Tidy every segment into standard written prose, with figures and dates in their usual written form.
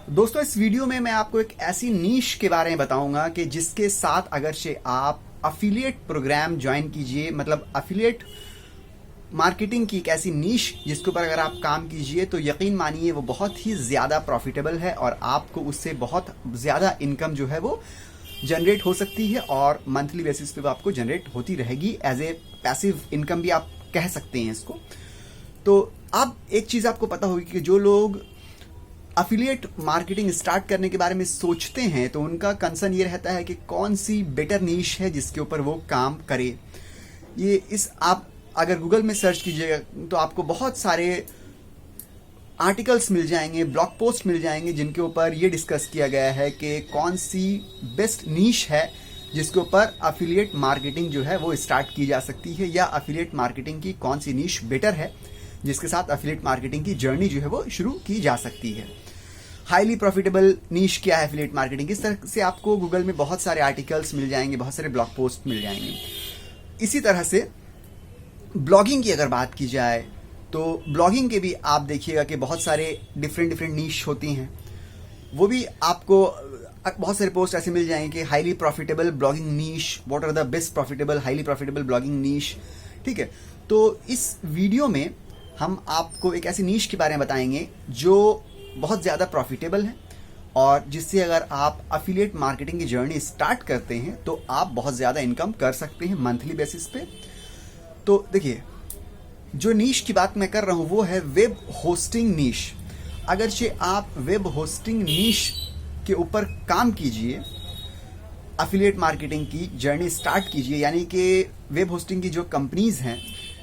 दोस्तों, इस वीडियो में मैं आपको एक ऐसी नीश के बारे में बताऊंगा कि जिसके साथ अगरचे आप अफिलिएट प्रोग्राम ज्वाइन कीजिए, मतलब अफिलिएट मार्केटिंग की एक ऐसी नीश जिसके ऊपर अगर आप काम कीजिए तो यकीन मानिए वो बहुत ही ज़्यादा प्रॉफिटेबल है और आपको उससे बहुत ज़्यादा इनकम जो है वो जनरेट हो सकती है और मंथली बेसिस पे वो आपको जनरेट होती रहेगी। एज ए पैसिव इनकम भी आप कह सकते हैं इसको। तो अब एक चीज़ आपको पता होगी कि जो लोग अफिलिएट मार्केटिंग स्टार्ट करने के बारे में सोचते हैं तो उनका कंसर्न ये रहता है कि कौन सी बेटर नीश है जिसके ऊपर वो काम करे। आप अगर गूगल में सर्च कीजिएगा तो आपको बहुत सारे आर्टिकल्स मिल जाएंगे, ब्लॉग पोस्ट मिल जाएंगे जिनके ऊपर ये डिस्कस किया गया है कि कौन सी बेस्ट नीश है जिसके ऊपर अफिलिएट मार्केटिंग जो है वो स्टार्ट की जा सकती है, या अफिलिएट मार्केटिंग की कौन सी नीश बेटर है जिसके साथ अफिलिएट मार्केटिंग की जर्नी जो है वो शुरू की जा सकती है। हाईली प्रॉफिटेबल नीश क्या है अफिलिएट मार्केटिंग, इस तरह से आपको गूगल में बहुत सारे आर्टिकल्स मिल जाएंगे, बहुत सारे ब्लॉग पोस्ट मिल जाएंगे। इसी तरह से ब्लॉगिंग की अगर बात की जाए तो ब्लॉगिंग के भी आप देखिएगा कि बहुत सारे डिफरेंट नीश होती हैं। वो भी आपको बहुत सारे पोस्ट ऐसे मिल जाएंगे कि highly profitable blogging niche, what are the best profitable highly profitable blogging niche. ठीक है, तो इस वीडियो में हम आपको एक ऐसी नीश के बारे में बताएंगे जो बहुत ज़्यादा प्रॉफिटेबल है और जिससे अगर आप अफिलिएट मार्केटिंग की जर्नी स्टार्ट करते हैं तो आप बहुत ज़्यादा इनकम कर सकते हैं मंथली बेसिस पे। तो देखिए, जो नीश की बात मैं कर रहा हूँ वो है वेब होस्टिंग नीश। अगरचे आप वेब होस्टिंग नीश के ऊपर काम कीजिए, अफिलिएट मार्केटिंग की जर्नी स्टार्ट कीजिए, यानी कि वेब होस्टिंग की जो कंपनीज हैं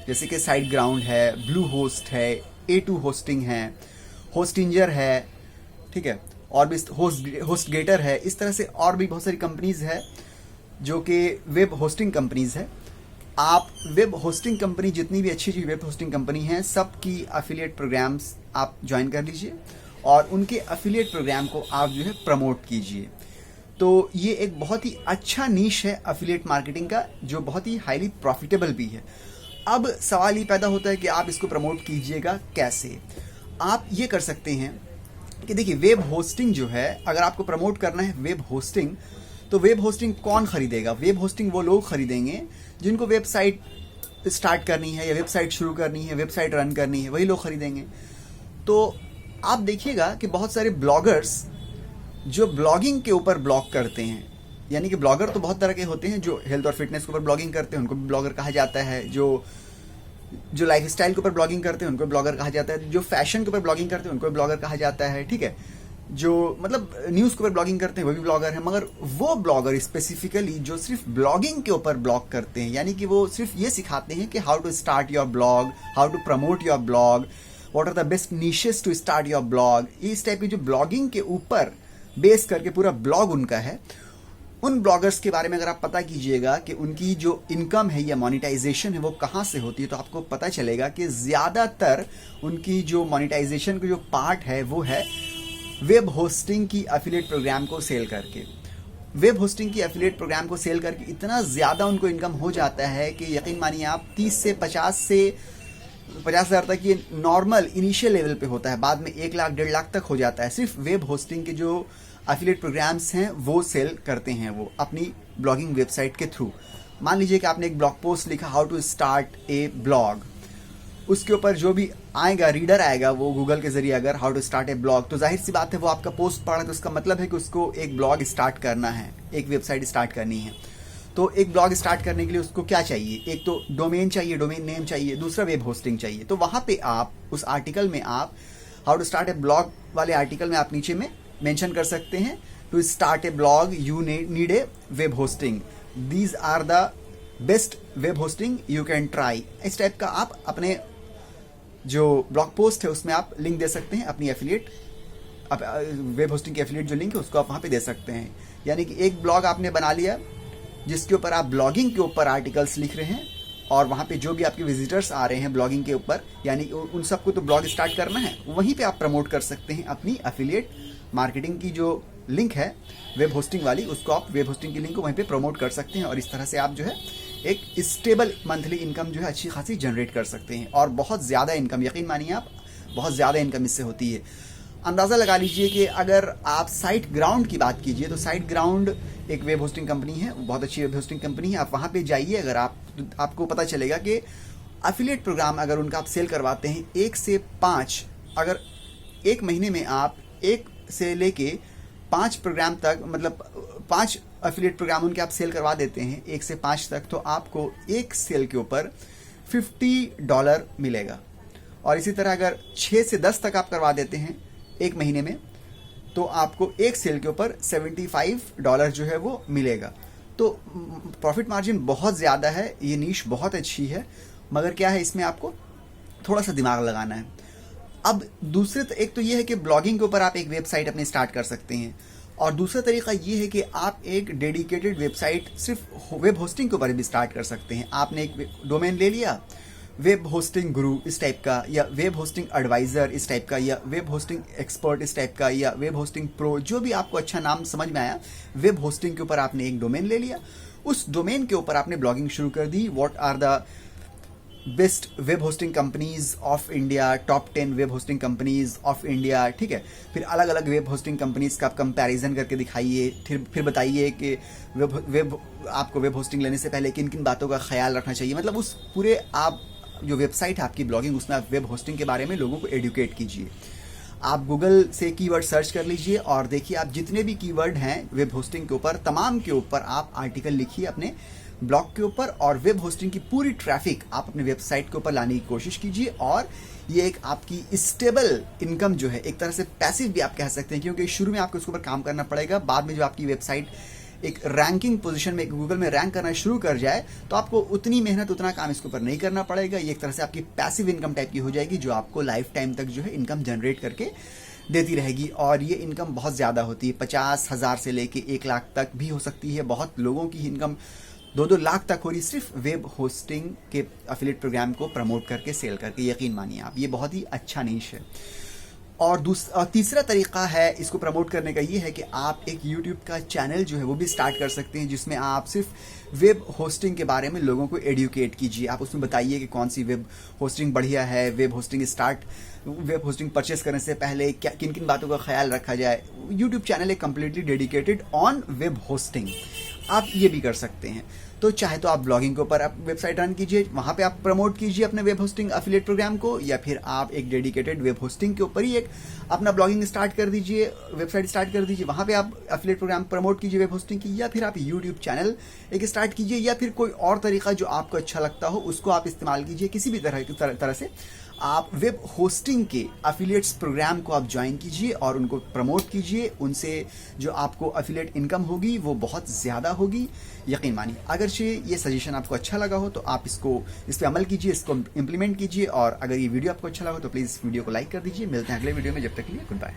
जैसे कि साइट ग्राउंड है, ब्लू होस्ट है, A2 होस्टिंग है, होस्टिंजर है, ठीक है, और भी होस्ट गेटर है, इस तरह से और भी बहुत सारी कंपनीज है जो कि वेब होस्टिंग कंपनीज है। आप वेब होस्टिंग कंपनी, जितनी भी अच्छी वेब होस्टिंग कंपनी है, सबकी अफिलिएट प्रोग्राम्स आप ज्वाइन कर लीजिए और उनके अफिलिएट प्रोग्राम को आप जो है प्रमोट कीजिए। तो ये एक बहुत ही अच्छा नीश है अफिलिएट मार्केटिंग का, जो बहुत ही हाईली प्रॉफिटेबल भी है। अब सवाल ये पैदा होता है कि आप इसको प्रमोट कीजिएगा कैसे। आप ये कर सकते हैं कि देखिए, वेब होस्टिंग जो है, अगर आपको प्रमोट करना है वेब होस्टिंग, तो वेब होस्टिंग कौन खरीदेगा? वेब होस्टिंग वो लोग खरीदेंगे जिनको वेबसाइट स्टार्ट करनी है या वेबसाइट शुरू करनी है, वेबसाइट रन करनी है, वही लोग खरीदेंगे। तो आप देखिएगा कि बहुत सारे ब्लॉगर्स जो ब्लॉगिंग के ऊपर ब्लॉग करते हैं, यानी कि ब्लॉगर तो बहुत तरह के होते हैं, जो हेल्थ और फिटनेस के ऊपर ब्लॉगिंग करते हैं उनको भी ब्लॉगर कहा जाता है, जो लाइफ स्टाइल के ऊपर ब्लॉगिंग करते हैं उनको ब्लॉगर कहा जाता है, जो फैशन के ऊपर ब्लॉगिंग करते हैं उनको ब्लॉगर कहा जाता है, ठीक है, जो मतलब न्यूज़ के ऊपर ब्लॉगिंग करते हैं वो भी ब्लॉगर है। मगर वो ब्लॉगर स्पेसिफिकली जो सिर्फ ब्लॉगिंग के ऊपर ब्लॉग करते हैं, यानी कि वो सिर्फ ये सिखाते हैं कि how to start your blog, how to promote your blog, what are the best niches to start your blog, इस टाइप की जो ब्लॉगिंग के ऊपर बेस करके पूरा ब्लॉग उनका है, उन ब्लॉगर्स के बारे में अगर आप पता कीजिएगा कि उनकी जो इनकम है या मोनेटाइजेशन है वो कहाँ से होती है, तो आपको पता चलेगा कि ज़्यादातर उनकी जो मोनेटाइजेशन का जो पार्ट है वो है वेब होस्टिंग की अफिलिएट प्रोग्राम को सेल करके। वेब होस्टिंग की अफिलिएट प्रोग्राम को सेल करके इतना ज़्यादा उनको इनकम हो जाता है कि यकीन मानिए आप 30 से 50 हज़ार तक ये नॉर्मल इनिशियल लेवल पे होता है, बाद में 1 लाख 1.5 लाख तक हो जाता है। सिर्फ वेब होस्टिंग के जो अफिलिएट प्रोग्राम्स हैं वो सेल करते हैं वो अपनी ब्लॉगिंग वेबसाइट के थ्रू। मान लीजिए कि आपने एक ब्लॉग पोस्ट लिखा, how to start a blog, उसके ऊपर जो भी आएगा, रीडर आएगा वो गूगल के जरिए अगर how to start a blog, तो जाहिर सी बात है वो आपका पोस्ट पढ़ा तो उसका मतलब है कि उसको एक ब्लॉग स्टार्ट करना है, एक वेबसाइट स्टार्ट करनी है। तो एक ब्लॉग स्टार्ट करने के लिए उसको क्या चाहिए? एक तो डोमेन चाहिए, डोमेन नेम चाहिए, दूसरा वेब होस्टिंग चाहिए। तो वहाँ पे आप उस आर्टिकल में आप how to start a blog वाले आर्टिकल में आप नीचे में मेंशन कर सकते हैं, to start a blog you need a web hosting, these are the best web hosting you can try. इस टाइप का आप अपने जो ब्लॉग पोस्ट है उसमें आप लिंक दे सकते हैं, अपनी एफिलिएट वेब होस्टिंग की एफिलिएट जो लिंक है उसको आप वहाँ पे दे सकते हैं। यानी कि एक ब्लॉग आपने बना लिया जिसके ऊपर आप ब्लॉगिंग के ऊपर आर्टिकल्स लिख रहे हैं और वहाँ पे जो भी आपके विजिटर्स आ रहे हैं ब्लॉगिंग के ऊपर, यानी उन सबको तो ब्लॉग स्टार्ट करना है, वहीं पे आप प्रमोट कर सकते हैं अपनी अफिलिएट मार्केटिंग की जो लिंक है वेब होस्टिंग वाली, उसको आप वेब होस्टिंग की लिंक को वहीं पे प्रमोट कर सकते हैं और इस तरह से आप जो है एक स्टेबल मंथली इनकम जो है अच्छी खासी जनरेट कर सकते हैं और बहुत ज़्यादा इनकम, यकीन मानिए आप, बहुत ज़्यादा इनकम इससे होती है। अंदाज़ा लगा लीजिए कि अगर आप साइट ग्राउंड की बात कीजिए तो साइट ग्राउंड एक वेब होस्टिंग कंपनी है, बहुत अच्छी वेब होस्टिंग कंपनी है। आप वहाँ पे जाइए, अगर आपको पता चलेगा कि एफिलिएट प्रोग्राम अगर उनका आप सेल करवाते हैं 1 से 5, अगर एक महीने में आप 1 से लेके 5 प्रोग्राम तक, मतलब 5 एफिलिएट प्रोग्राम उनके आप सेल करवा देते हैं 1 से 5 तक, तो आपको एक सेल के ऊपर $50 मिलेगा। और इसी तरह अगर 6 से 10 तक आप करवा देते हैं एक महीने में, तो आपको एक सेल के ऊपर $75 जो है वो मिलेगा। तो प्रॉफिट मार्जिन बहुत ज़्यादा है, ये नीश बहुत अच्छी है, मगर क्या है, इसमें आपको थोड़ा सा दिमाग लगाना है। अब एक तो ये है कि ब्लॉगिंग के ऊपर आप एक वेबसाइट अपनी स्टार्ट कर सकते हैं, और दूसरा तरीका ये है कि आप एक डेडिकेटेड वेबसाइट सिर्फ वेब होस्टिंग के ऊपर भी स्टार्ट कर सकते हैं। आपने एक डोमेन ले लिया, वेब होस्टिंग गुरु इस टाइप का, या वेब होस्टिंग एडवाइज़र इस टाइप का, या वेब होस्टिंग एक्सपर्ट इस टाइप का, या वेब होस्टिंग प्रो, जो भी आपको अच्छा नाम समझ में आया, वेब होस्टिंग के ऊपर आपने एक डोमेन ले लिया, उस डोमेन के ऊपर आपने ब्लॉगिंग शुरू कर दी। What are the best web hosting companies of India, top 10 web hosting companies of India, ठीक है। फिर अलग अलग वेब होस्टिंग कंपनीज का आप कंपैरिजन करके दिखाइए, फिर बताइए कि आपको वेब होस्टिंग लेने से पहले किन किन बातों का ख्याल रखना चाहिए। मतलब उस पूरे आप जो वेबसाइट है आपकी ब्लॉगिंग, उसमें आप वेब होस्टिंग के बारे में लोगों को एडुकेट कीजिए। आप गूगल से कीवर्ड सर्च कर लीजिए और देखिए आप जितने भी कीवर्ड हैं वेब होस्टिंग के ऊपर, तमाम के ऊपर आप आर्टिकल लिखिए अपने ब्लॉग के ऊपर, और वेब होस्टिंग की पूरी ट्रैफिक आप अपने वेबसाइट के ऊपर लाने की कोशिश कीजिए। और ये एक आपकी स्टेबल इनकम जो है, एक तरह से पैसिव भी आप कह सकते हैं, क्योंकि शुरू में आपको इसके ऊपर काम करना पड़ेगा। बाद में जो आपकी वेबसाइट एक रैंकिंग पोजीशन में गूगल में रैंक करना शुरू कर जाए, तो आपको उतनी मेहनत, उतना काम इसके ऊपर नहीं करना पड़ेगा। ये एक तरह से आपकी पैसिव इनकम टाइप की हो जाएगी, जो आपको लाइफ टाइम तक जो है इनकम जनरेट करके देती रहेगी। और ये इनकम बहुत ज़्यादा होती है, 50,000 से लेके 1 लाख तक भी हो सकती है। बहुत लोगों की इनकम 2-2 लाख तक हो रही, सिर्फ वेब होस्टिंग के एफिलिएट प्रोग्राम को प्रमोट करके, सेल करके। यकीन मानिए आप, ये बहुत ही अच्छा नीश है। और तीसरा तरीका है इसको प्रमोट करने का, ये है कि आप एक यूट्यूब का चैनल जो है वो भी स्टार्ट कर सकते हैं, जिसमें आप सिर्फ वेब होस्टिंग के बारे में लोगों को एडुकेट कीजिए। आप उसमें बताइए कि कौन सी वेब होस्टिंग बढ़िया है, वेब होस्टिंग परचेस करने से पहले क्या किन किन बातों का ख्याल रखा जाए। यूट्यूब चैनल है completely dedicated on web hosting, आप ये भी कर सकते हैं। तो चाहे तो आप ब्लॉगिंग के ऊपर आप वेबसाइट रन कीजिए, वहाँ पे आप प्रमोट कीजिए अपने वेब होस्टिंग एफिलिएट प्रोग्राम को, या फिर आप एक डेडिकेटेड वेब होस्टिंग के ऊपर ही एक अपना ब्लॉगिंग स्टार्ट कर दीजिए, वेबसाइट स्टार्ट कर दीजिए, वहाँ पे आप एफिलिएट प्रोग्राम प्रमोट कीजिए वेब होस्टिंग की, या फिर आप यूट्यूब चैनल एक स्टार्ट कीजिए, या फिर कोई और तरीका जो आपको अच्छा लगता हो उसको आप इस्तेमाल कीजिए। किसी भी तरह से आप वेब होस्टिंग के एफिलिएट्स प्रोग्राम को आप ज्वाइन कीजिए और उनको प्रमोट कीजिए। उनसे जो आपको एफिलिएट इनकम होगी वो बहुत ज़्यादा होगी, यकीन मानिए। अगर ये सजेशन आपको अच्छा लगा हो तो आप इस पर अमल कीजिए, इसको इम्प्लीमेंट कीजिए। और अगर ये वीडियो आपको अच्छा लगा हो तो प्लीज़ वीडियो को लाइक कर दीजिए। मिलते हैं अगले वीडियो में, जब तक के लिए गुड बाय।